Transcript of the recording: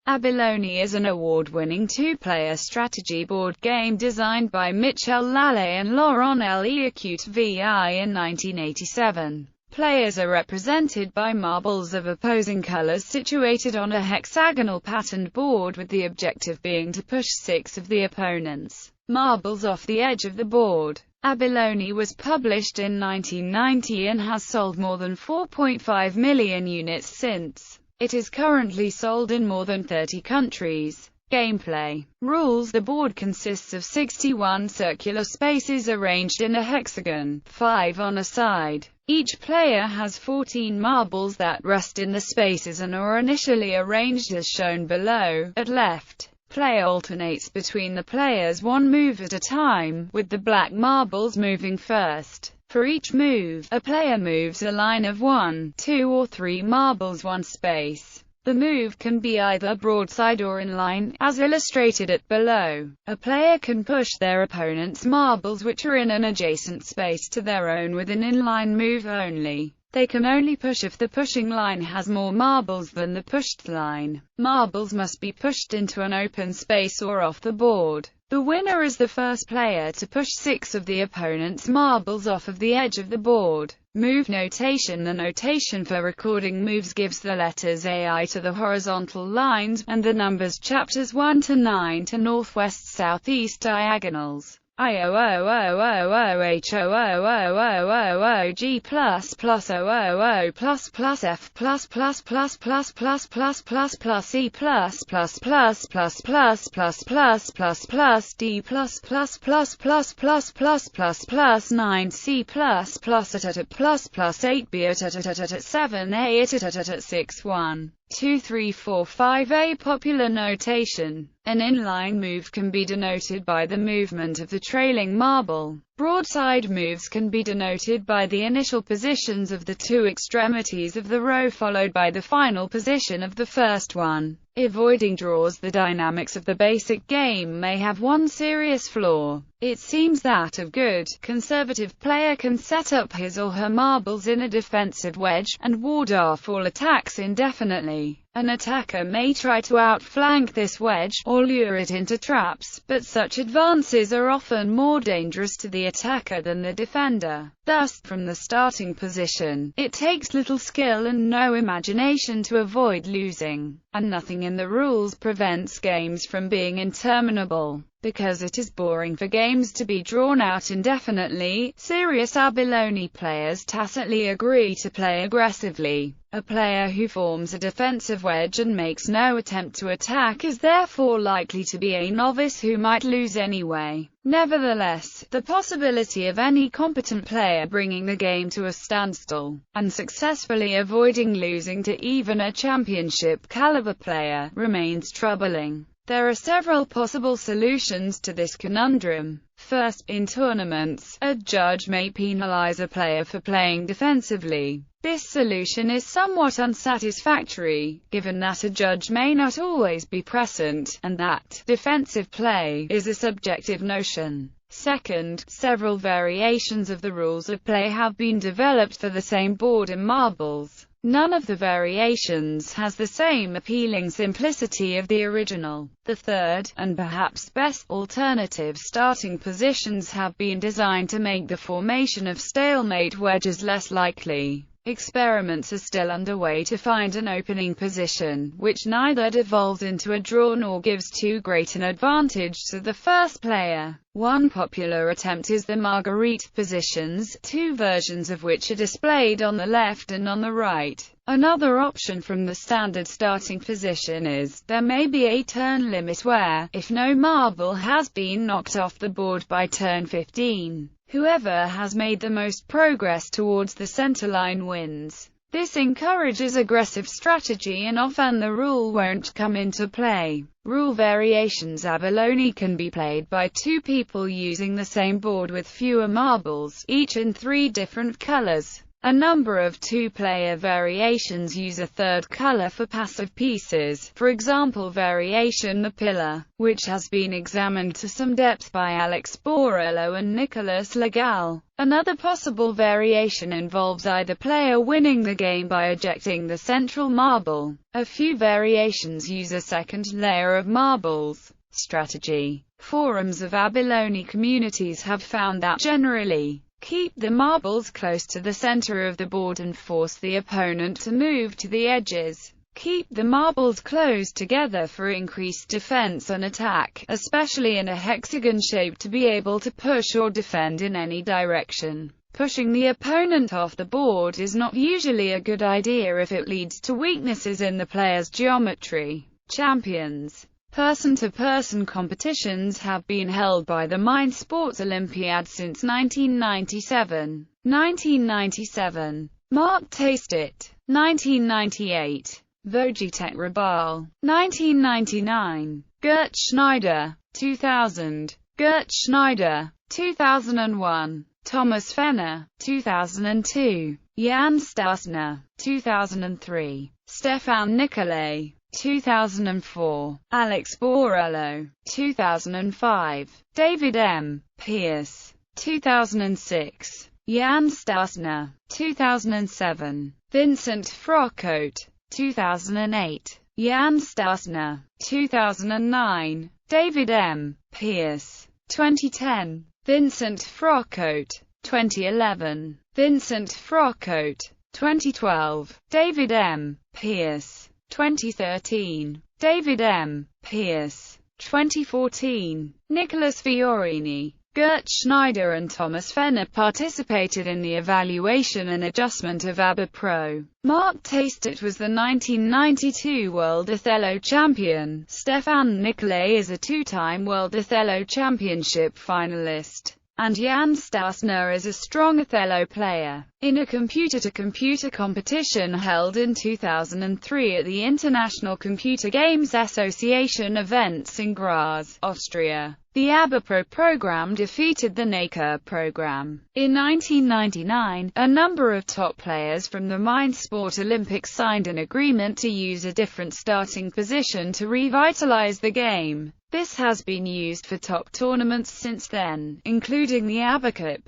Abalone is an award-winning two-player strategy board game designed by Michel, Lalet and Laurent VI in 1987. Players are represented by marbles of opposing colors situated on a hexagonal patterned board, with the objective being to push 6 of the opponent's marbles off the edge of the board. Abalone was published in 1990 and has sold more than 4.5 million units since. It is currently sold in more than 30 countries. Gameplay. Rules. The board consists of 61 circular spaces arranged in a hexagon, 5 on a side. Each player has 14 marbles that rest in the spaces and are initially arranged as shown below. At left, play alternates between the players one move at a time, with the black marbles moving first. For each move, a player moves a line of 1, 2 or 3 marbles one space. The move can be either broadside or inline, as illustrated at below. A player can push their opponent's marbles which are in an adjacent space to their own with an inline move only. They can only push if the pushing line has more marbles than the pushed line. Marbles must be pushed into an open space or off the board. The winner is the first player to push 6 of the opponent's marbles off of the edge of the board. Move notation. The notation for recording moves gives the letters AI to the horizontal lines, and the numbers chapters 1 to 9 to northwest-southeast diagonals. I-O-O-O-O-O-H-O-O-O-O-O-O-G ++O-O-O ++F ++++++++++E +++++++++++D ++++++++++9C +++8B 7A 6 1 2 3 4 5 A. Popular notation. An inline move can be denoted by the movement of the trailing marble. Broadside moves can be denoted by the initial positions of the two extremities of the row followed by the final position of the first one. Avoiding draws. The dynamics of the basic game may have one serious flaw. It seems that a good, conservative player can set up his or her marbles in a defensive wedge, and ward off all attacks indefinitely. An attacker may try to outflank this wedge, or lure it into traps, but such advances are often more dangerous to the attacker than the defender. Thus, from the starting position, it takes little skill and no imagination to avoid losing. And nothing in the rules prevents games from being interminable. Because it is boring for games to be drawn out indefinitely, serious Abalone players tacitly agree to play aggressively. A player who forms a defensive wedge and makes no attempt to attack is therefore likely to be a novice who might lose anyway. Nevertheless, the possibility of any competent player bringing the game to a standstill, and successfully avoiding losing to even a championship-caliber player, remains troubling. There are several possible solutions to this conundrum. First, in tournaments, a judge may penalize a player for playing defensively. This solution is somewhat unsatisfactory, given that a judge may not always be present, and that defensive play is a subjective notion. Second, several variations of the rules of play have been developed for the same board and marbles. None of the variations has the same appealing simplicity of the original. The third, and perhaps best, alternative starting positions have been designed to make the formation of stalemate wedges less likely. Experiments are still underway to find an opening position, which neither devolves into a draw nor gives too great an advantage to the first player. One popular attempt is the Marguerite positions, two versions of which are displayed on the left and on the right. Another option from the standard starting position is, there may be a turn limit where, if no marble has been knocked off the board by turn 15, whoever has made the most progress towards the centerline wins. This encourages aggressive strategy and often the rule won't come into play. Rule variations. Abalone can be played by two people using the same board with fewer marbles, each in 3 different colors. A number of two-player variations use a third color for passive pieces, for example variation The Pillar, which has been examined to some depth by Alex Borello and Nicolas Legal. Another possible variation involves either player winning the game by ejecting the central marble. A few variations use a second layer of marbles. Strategy. Forums of Abalone communities have found that generally, keep the marbles close to the center of the board and force the opponent to move to the edges. Keep the marbles close together for increased defense and attack, especially in a hexagon shape, to be able to push or defend in any direction. Pushing the opponent off the board is not usually a good idea if it leads to weaknesses in the player's geometry. Champions. Person-to-person competitions have been held by the Mind Sports Olympiad since 1997. 1997. Mark Tastet. 1998. Vojitek Rabal. 1999. Gert Schneider. 2000. Gert Schneider. 2001. Thomas Fenner. 2002. Jan Stasner. 2003. Stefan Nicolai. 2004. Alex Borello. 2005. David M. Pierce. 2006. Jan Stasner. 2007. Vincent Frocote. 2008. Jan Stasner. 2009. David M. Pierce. 2010. Vincent Frocote. 2011. Vincent Frocote. 2012. David M. Pierce. 2013. David M. Pierce. 2014. Nicholas Fiorini. Gert Schneider and Thomas Fenner participated in the evaluation and adjustment of ABBA Pro. Mark Tastet was the 1992 World Othello champion. Stefan Nicolai is a two-time World Othello Championship finalist, and Jan Stasner is a strong Othello player. In a computer-to-computer competition held in 2003 at the International Computer Games Association events in Graz, Austria, the ABBA Pro program defeated the NACA program. In 1999, a number of top players from the Mind Sport Olympics signed an agreement to use a different starting position to revitalize the game. This has been used for top tournaments since then, including the ABBA Cup.